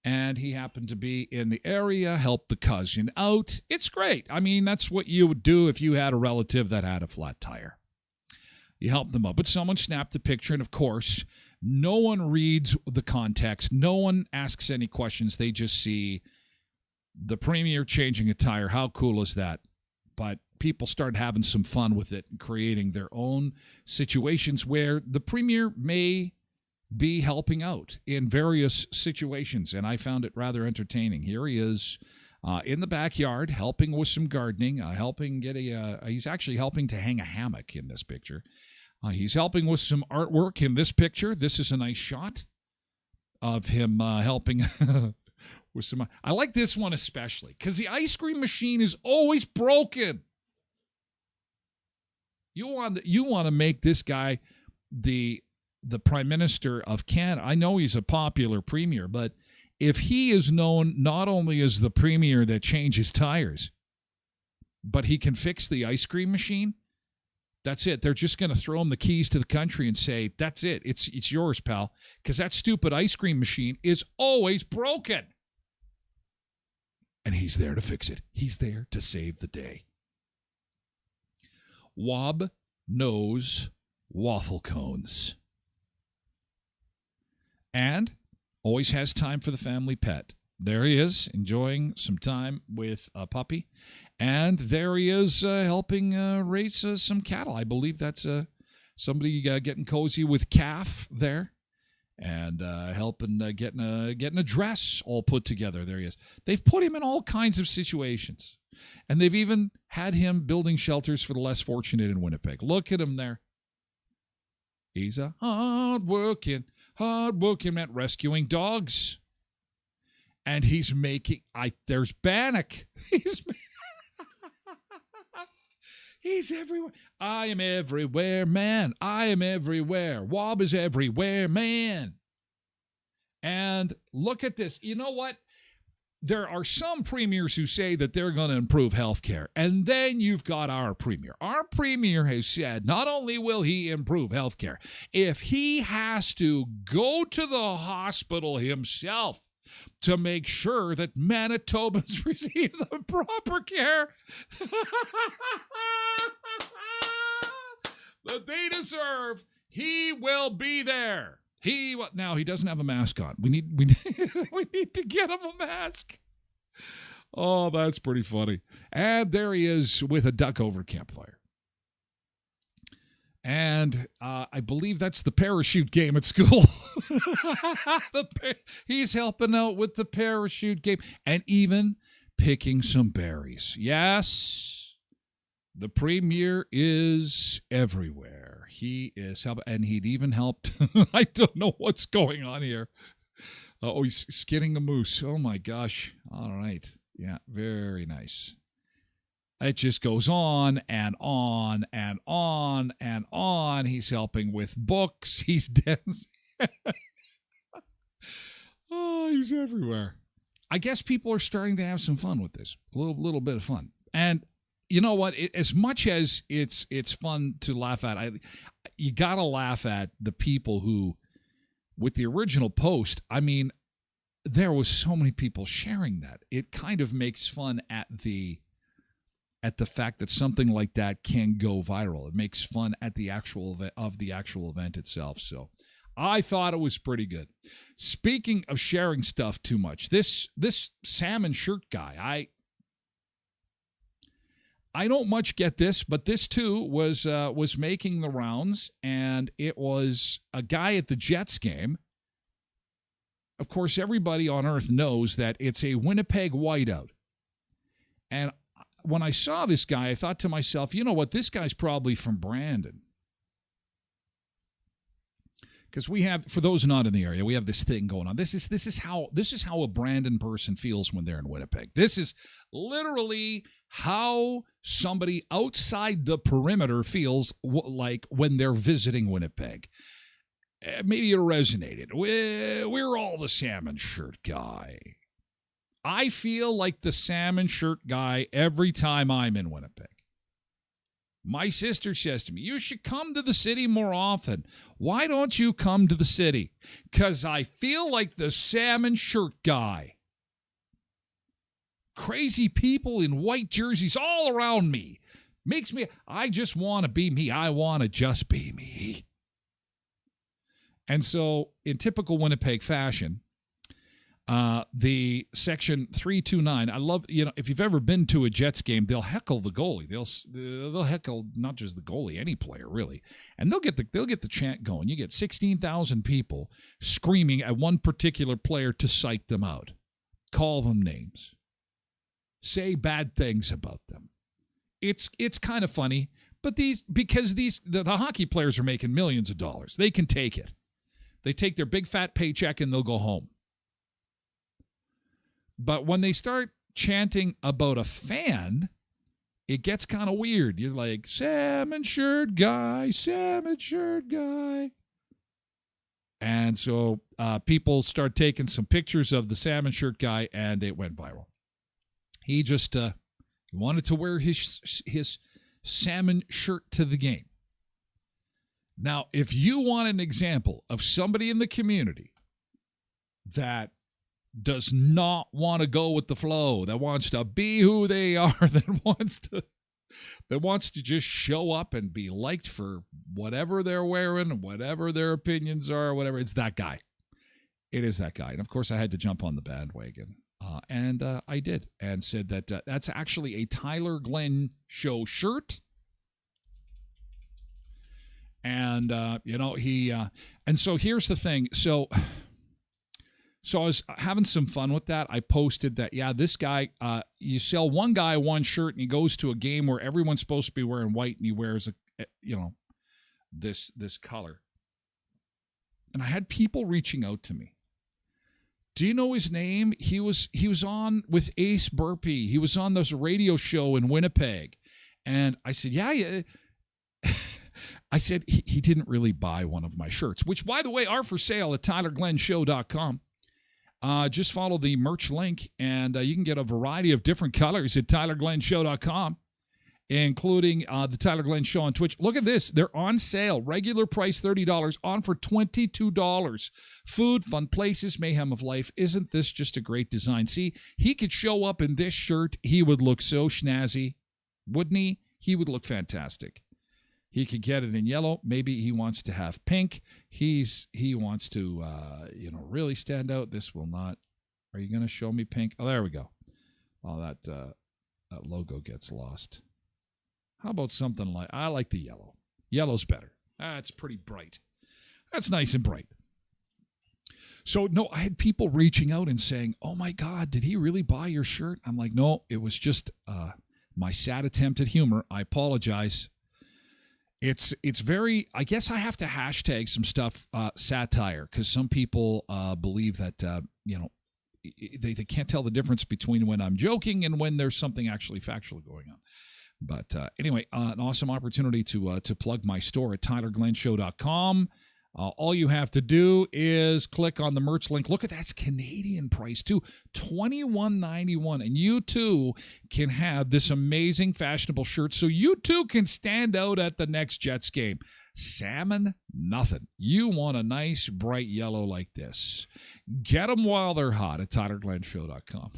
and he happened to be in the area, helped the cousin out. It's great. I mean, that's what you would do if you had a relative that had a flat tire. You help them out. But someone snapped a picture, and of course, no one reads the context. No one asks any questions. They just see the premier changing a tire. How cool is that? But people started having some fun with it and creating their own situations where the premier may be helping out in various situations, and I found it rather entertaining. Here he is in the backyard helping with some gardening, he's actually helping to hang a hammock in this picture. He's helping with some artwork in this picture. This is a nice shot of him helping with some. I like this one especially because the ice cream machine is always broken. You want to make this guy the Prime Minister of Canada. I know he's a popular premier, but if he is known not only as the premier that changes tires, but he can fix the ice cream machine, that's it. They're just going to throw him the keys to the country and say, that's it. It's yours, pal, because that stupid ice cream machine is always broken. And he's there to fix it. He's there to save the day. Wob knows waffle cones. And always has time for the family pet. There he is, enjoying some time with a puppy. And there he is helping raise some cattle. I believe that's somebody getting cozy with calf there. And helping getting a dress all put together. There he is. They've put him in all kinds of situations. And they've even had him building shelters for the less fortunate in Winnipeg. Look at him there. He's a hard-working man rescuing dogs. And he's making, there's Bannock. He's everywhere. I am everywhere, man. I am everywhere. Wob is everywhere, man. And look at this. You know what? There are some premiers who say that they're going to improve health care. And then you've got our premier. Our premier has said not only will he improve health care, if he has to go to the hospital himself to make sure that Manitobans receive the proper care that they deserve, he will be there. Now, he doesn't have a mask on. We need to get him a mask. Oh, that's pretty funny. And there he is with a duck over campfire. And I believe that's the parachute game at school. He's helping out with the parachute game and even picking some berries. Yes, the premier is everywhere. He is helping, and he'd even helped. I don't know what's going on here. He's skinning a moose. Oh, my gosh. All right. Yeah, very nice. It just goes on and on and on and on. He's helping with books. He's dancing. Oh, he's everywhere. I guess people are starting to have some fun with this. A little bit of fun. And you know what? As much as it's fun to laugh at, you got to laugh at the people who, with the original post, I mean, there was so many people sharing that. It kind of makes fun at the fact that something like that can go viral. It makes fun at the actual event itself. So I thought it was pretty good. Speaking of sharing stuff too much, this salmon shirt guy, I don't much get this, but this too was making the rounds, and it was a guy at the Jets game. Of course, everybody on earth knows that it's a Winnipeg whiteout. And when I saw this guy, I thought to myself, you know what, this guy's probably from Brandon. Because we have, for those not in the area, we have this thing going on. This is how a Brandon person feels when they're in Winnipeg. This is literally how somebody outside the perimeter feels like when they're visiting Winnipeg. Maybe it resonated. We're all the salmon shirt guy. I feel like the salmon shirt guy every time I'm in Winnipeg. My sister says to me, you should come to the city more often. Why don't you come to the city? Because I feel like the salmon shirt guy. Crazy people in white jerseys all around me. I just want to be me. I want to just be me. And so, in typical Winnipeg fashion, The section 329. I love, if you've ever been to a Jets game, they'll heckle the goalie. They'll heckle not just the goalie, any player really, and they'll get the chant going. You get 16,000 people screaming at one particular player to psych them out, call them names, say bad things about them. It's kind of funny, but the hockey players are making millions of dollars. They can take it. They take their big fat paycheck and they'll go home. But when they start chanting about a fan, it gets kind of weird. You're like, salmon shirt guy. And so people start taking some pictures of the salmon shirt guy, and it went viral. He just wanted to wear his salmon shirt to the game. Now, if you want an example of somebody in the community that does not want to go with the flow, that wants to be who they are, that wants to just show up and be liked for whatever they're wearing, whatever their opinions are, whatever, it's that guy. It is that guy. And of course, I had to jump on the bandwagon. And I did, and said that that's actually a Tyler Glen show shirt. And, and so here's the thing. So I was having some fun with that. I posted that, this guy, you sell one guy one shirt and he goes to a game where everyone's supposed to be wearing white and he wears, this color. And I had people reaching out to me. Do you know his name? He was on with Ace Burpee. He was on this radio show in Winnipeg. And I said, yeah. I said, he didn't really buy one of my shirts, which, by the way, are for sale at tylerglenshow.com. Just follow the merch link, and you can get a variety of different colors at tylerglenshow.com, including the Tyler Glen Show on Twitch. Look at this. They're on sale. Regular price $30, on for $22. Food, fun places, mayhem of life. Isn't this just a great design? See, he could show up in this shirt. He would look so snazzy, wouldn't he? He would look fantastic. He could get it in yellow. Maybe he wants to have pink. He wants to, really stand out. This will not. Are you going to show me pink? Oh, there we go. Oh, that logo gets lost. How about something like, I like the yellow. Yellow's better. It's pretty bright. That's nice and bright. So, no, I had people reaching out and saying, oh, my God, did he really buy your shirt? I'm like, no, it was just my sad attempt at humor. I apologize. It's very, I guess I have to hashtag some stuff satire, because some people believe that, they can't tell the difference between when I'm joking and when there's something actually factually going on. But anyway, an awesome opportunity to plug my store at tylerglenshow.com. All you have to do is click on the merch link. Look at that's Canadian price too, $21.91, and you too can have this amazing fashionable shirt, so you too can stand out at the next Jets game. Salmon, nothing. You want a nice bright yellow like this. Get them while they're hot at tylerglenshow.com.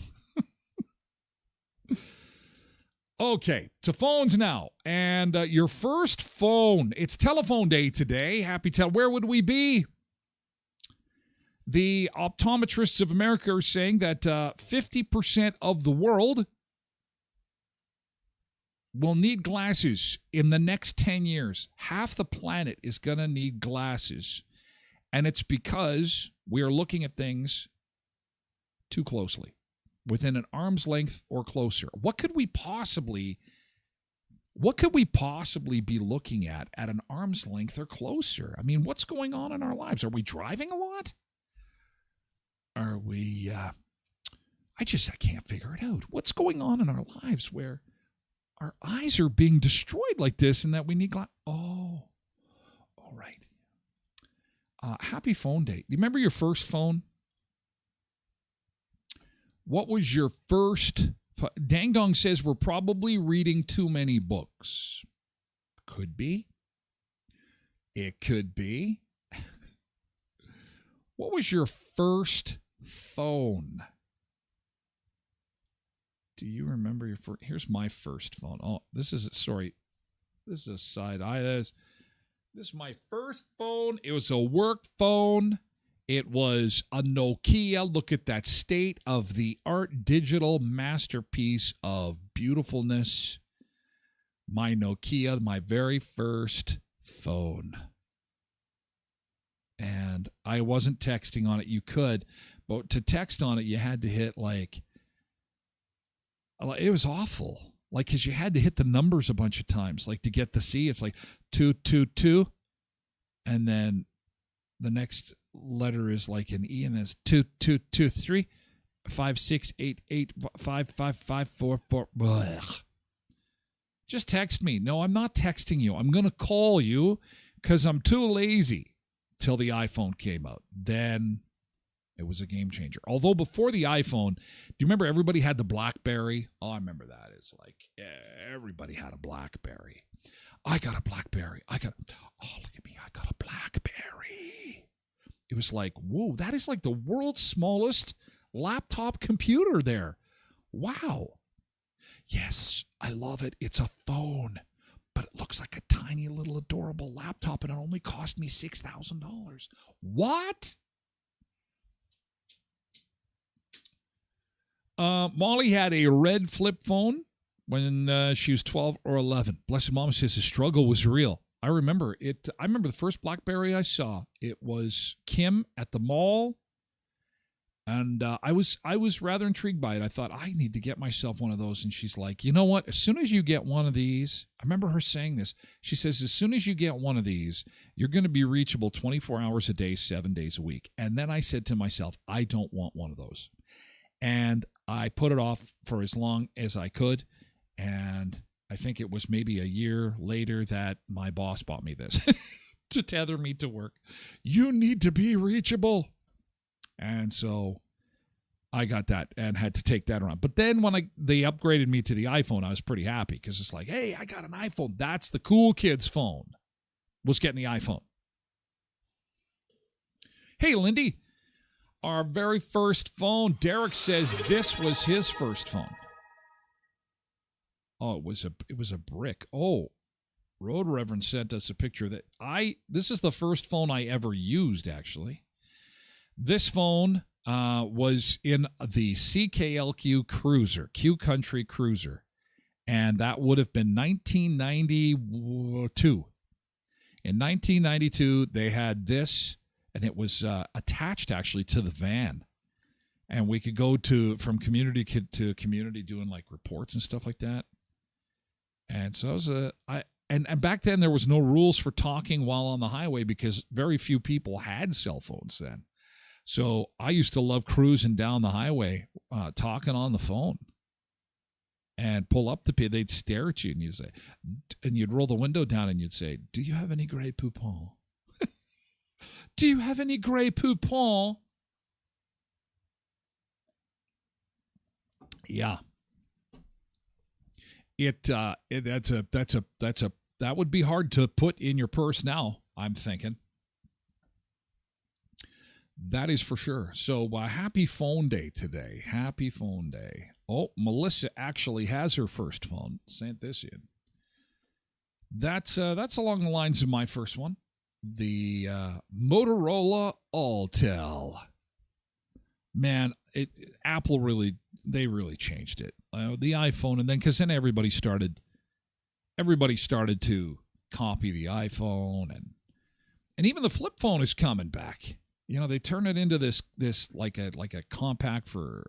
Okay, to phones now. And your first phone, it's telephone day today. Where would we be? The optometrists of America are saying that 50% of the world will need glasses in the next 10 years. Half the planet is going to need glasses. And it's because we are looking at things too closely, within an arm's length or closer. What could we possibly be looking at an arm's length or closer? I mean, what's going on in our lives? Are we driving a lot? Are we, I can't figure it out. What's going on in our lives where our eyes are being destroyed like this and that we need Oh, all right. Happy phone day. You remember your first phone? What was your first? Dang Dong says we're probably reading too many books. Could be. It could be. What was your first phone? Do you remember your first? Here's my first phone. Oh, this is a side eye. This is my first phone. It was a work phone. It was a Nokia. Look at that state-of-the-art digital masterpiece of beautifulness. My Nokia, my very first phone. And I wasn't texting on it. You could, but to text on it, you had to hit like, it was awful. Like, because you had to hit the numbers a bunch of times. Like, to get the C, it's like 222. And then the next letter is like an E, and then it's 2223 5688 5554. Just text me. No, I'm not texting you. I'm going to call you because I'm too lazy. Till the iPhone came out. Then it was a game changer. Although before the iPhone, do you remember everybody had the BlackBerry? Oh, I remember that. It's like everybody had a BlackBerry. I got a BlackBerry. Oh, look at me. I got a BlackBerry. It was like, whoa, that is like the world's smallest laptop computer there. Wow. Yes, I love it. It's a phone. But it looks like a tiny little adorable laptop, and it only cost me $6,000. What? Molly had a red flip phone when she was 12 or 11. Blessed Mama says the struggle was real. I remember it. I remember the first BlackBerry I saw. It was Kim at the mall. And I was rather intrigued by it. I thought, I need to get myself one of those. And she's like, you know what? As soon as you get one of these, I remember her saying this. She says, as soon as you get one of these, you're going to be reachable 24 hours a day, 7 days a week. And then I said to myself, I don't want one of those. And I put it off for as long as I could. And I think it was maybe a year later that my boss bought me this to tether me to work. You need to be reachable. And so I got that and had to take that around. But then when they upgraded me to the iPhone, I was pretty happy because it's like, hey, I got an iPhone. That's the cool kid's phone, was getting the iPhone. Hey, Lindy, our very first phone. Derek says this was his first phone. Oh, it was a brick. Oh, Road Reverend sent us a picture that this is the first phone I ever used, actually. This phone was in the CKLQ Cruiser, Q Country Cruiser, and that would have been 1992. In 1992, they had this, and it was attached actually to the van, and we could go from community to community doing like reports and stuff like that. And so and back then there was no rules for talking while on the highway because very few people had cell phones then. So I used to love cruising down the highway, talking on the phone, and pull up they'd stare at you and you'd roll the window down and you'd say, "Do you have any Grey Poupon? Do you have any Grey Poupon?" Yeah. That would be hard to put in your purse now, I'm thinking. That is for sure. So happy phone day today. Happy phone day. Oh, Melissa actually has her first phone. Sent this in. That's along the lines of my first one. The Motorola Alltel. Man, Apple really changed it. The iPhone, and then because then everybody started to copy the iPhone, and even the flip phone is coming back. You know, they turn it into this like a compact for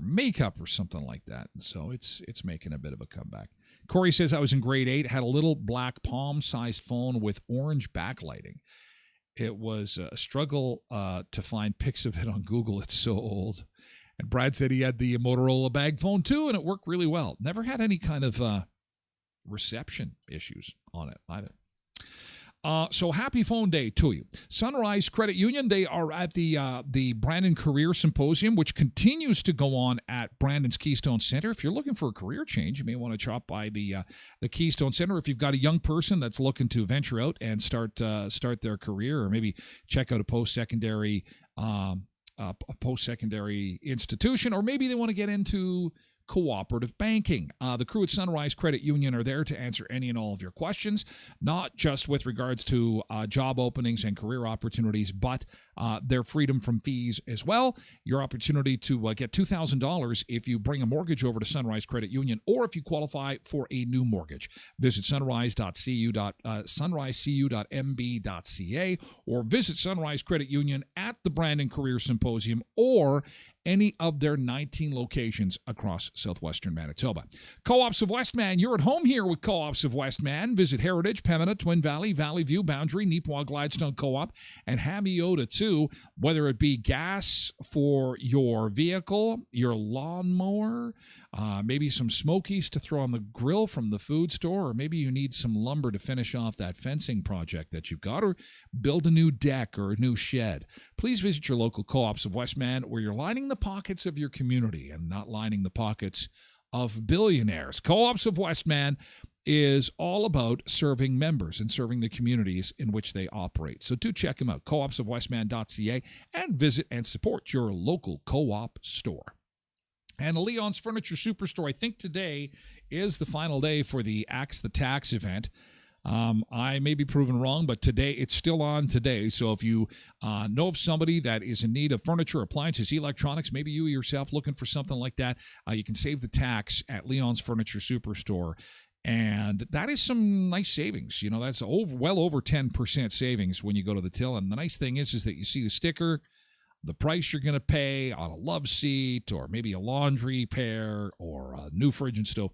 makeup or something like that. And so it's making a bit of a comeback. Corey says, I was in grade 8, had a little black palm-sized phone with orange backlighting. It was a struggle to find pics of it on Google. It's so old. And Brad said he had the Motorola bag phone too, and it worked really well. Never had any kind of reception issues on it either. So happy phone day to you. Sunrise Credit Union, they are at the Brandon Career Symposium, which continues to go on at Brandon's Keystone Center. If you're looking for a career change, you may want to drop by the Keystone Center. If you've got a young person that's looking to venture out and start their career, or maybe check out a post-secondary institution, or maybe they want to get into cooperative banking. The crew at Sunrise Credit Union are there to answer any and all of your questions, not just with regards to job openings and career opportunities, but their freedom from fees as well. Your opportunity to get $2,000 if you bring a mortgage over to Sunrise Credit Union or if you qualify for a new mortgage. Visit sunrisecu.mb.ca or visit Sunrise Credit Union at the Brandon Career Symposium or any of their 19 locations across southwestern Manitoba. Co-ops of Westman, you're at home here with Co-ops of Westman. Visit Heritage, Pembina, Twin Valley, Valley View, Boundary, Neepawa, Gladstone Co-op, and Hamiota too. Whether it be gas for your vehicle, your lawnmower, maybe some smokies to throw on the grill from the food store, or maybe you need some lumber to finish off that fencing project that you've got, or build a new deck or a new shed. Please visit your local Co-ops of Westman, where you're lining the pockets of your community and not lining the pockets of billionaires. Co-ops of Westman is all about serving members and serving the communities in which they operate. So do check them out, coopsofwestman.ca, and visit and support your local co-op store. And Leon's Furniture Superstore, I think today is the final day for the Axe the Tax event. I may be proven wrong, but today it's still on today. So if you know of somebody that is in need of furniture, appliances, electronics, maybe you yourself looking for something like that, you can save the tax at Leon's Furniture Superstore. And that is some nice savings. You know, that's well over 10% savings when you go to the till. And the nice thing is that you see the sticker, the price you're going to pay on a love seat or maybe a laundry pair or a new fridge and stove.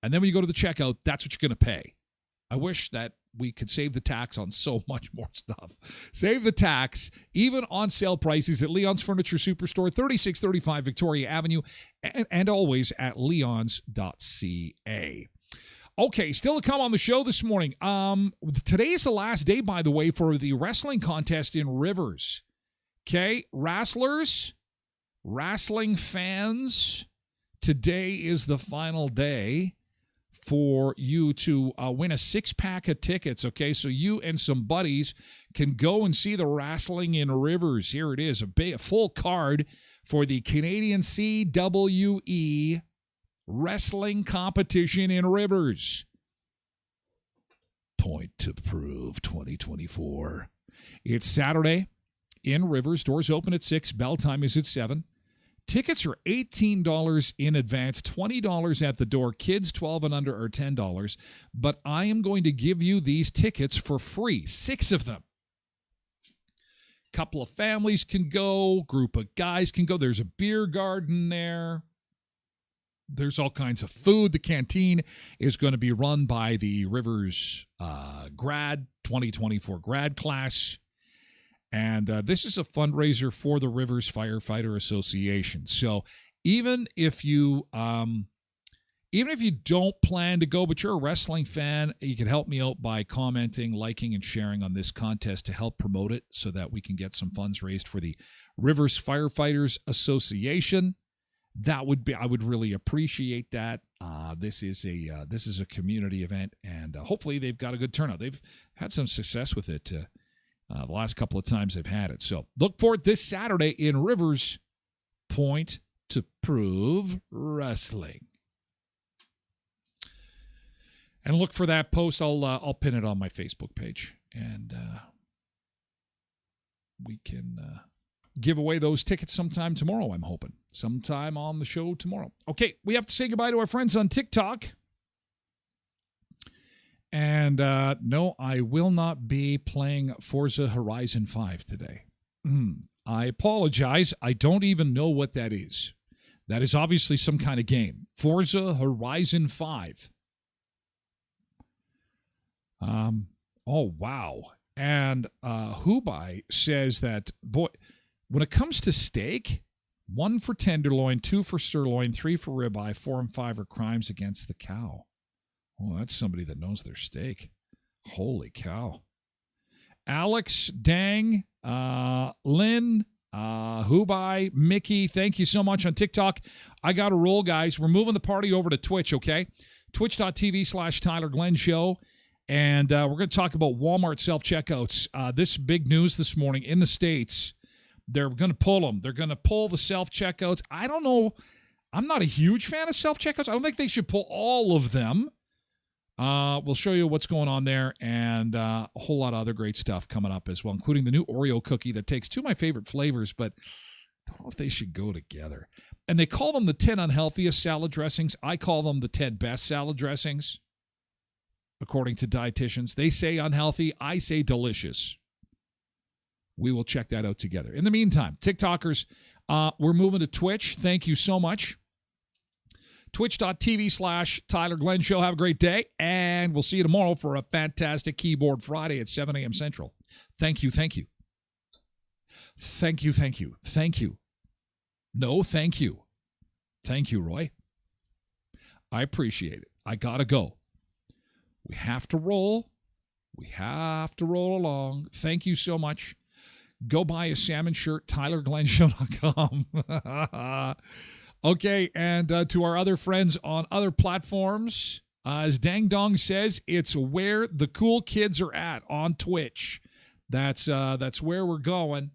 And then when you go to the checkout, that's what you're going to pay. I wish that we could save the tax on so much more stuff. Save the tax, even on sale prices at Leon's Furniture Superstore, 3635 Victoria Avenue, and always at leons.ca. Okay, still to come on the show this morning. Today is the last day, by the way, for the wrestling contest in Rivers. Okay, wrestlers, wrestling fans, today is the final day for you to win a 6-pack of tickets, okay? So you and some buddies can go and see the wrestling in Rivers. Here it is, a full card for the Canadian CWE wrestling competition in Rivers. Point to Prove 2024. It's Saturday in Rivers. Doors open at 6. Bell time is at 7. Tickets are $18 in advance, $20 at the door. Kids 12 and under are $10. But I am going to give you these tickets for free, 6 of them. Couple of families can go, group of guys can go. There's a beer garden there. There's all kinds of food. The canteen is going to be run by the Rivers grad 2024 grad class. And this is a fundraiser for the Rivers Firefighter Association. So even if you don't plan to go, but you're a wrestling fan, you can help me out by commenting, liking, and sharing on this contest to help promote it so that we can get some funds raised for the Rivers Firefighters Association. I would really appreciate that. This is a community event, and hopefully they've got a good turnout. They've had some success with it the last couple of times they've had it. So look for it this Saturday in Rivers. Point to Prove Wrestling. And look for that post. I'll pin it on my Facebook page, and we can give away those tickets sometime tomorrow, I'm hoping. Sometime on the show tomorrow. Okay, we have to say goodbye to our friends on TikTok. And no, I will not be playing Forza Horizon 5 today. I apologize. I don't even know what that is. That is obviously some kind of game. Forza Horizon 5. Oh, wow. And Hubai says that, boy, when it comes to steak, 1 for tenderloin, 2 for sirloin, 3 for ribeye, 4 and 5 are crimes against the cow. Oh, that's somebody that knows their steak. Holy cow. Alex, Dang, Lynn, Hubai, Mickey, thank you so much on TikTok. I got to roll, guys. We're moving the party over to Twitch, okay? Twitch.tv/Tyler Glen Show. And we're going to talk about Walmart self-checkouts. This big news this morning in the States. They're going to pull them. They're going to pull the self-checkouts. I don't know I'm not a huge fan of self-checkouts. I don't think they should pull all of them. We'll show you what's going on there and a whole lot of other great stuff coming up as well, including the new Oreo cookie that takes two of my favorite flavors, but I don't know if they should go together. And they call them the 10 unhealthiest salad dressings. I call them the 10 best salad dressings, according to dietitians. They say unhealthy. I say delicious. We will check that out together. In the meantime, TikTokers, we're moving to Twitch. Thank you so much. Twitch.tv/Tyler Glen Show. Have a great day, and we'll see you tomorrow for a fantastic Keyboard Friday at 7 a.m. Central. Thank you, thank you. Thank you, thank you, thank you. No, thank you. Thank you, Roy. I appreciate it. I gotta go. We have to roll. We have to roll along. Thank you so much. Go buy a salmon shirt, tylerglenshow.com. Okay, and to our other friends on other platforms, as Dang Dong says, it's where the cool kids are at on Twitch. That's where we're going.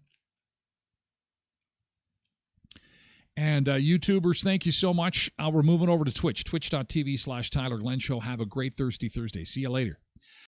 And YouTubers, thank you so much. We're moving over to Twitch, twitch.tv/Tyler Glen Show. Have a great Thursday. See you later.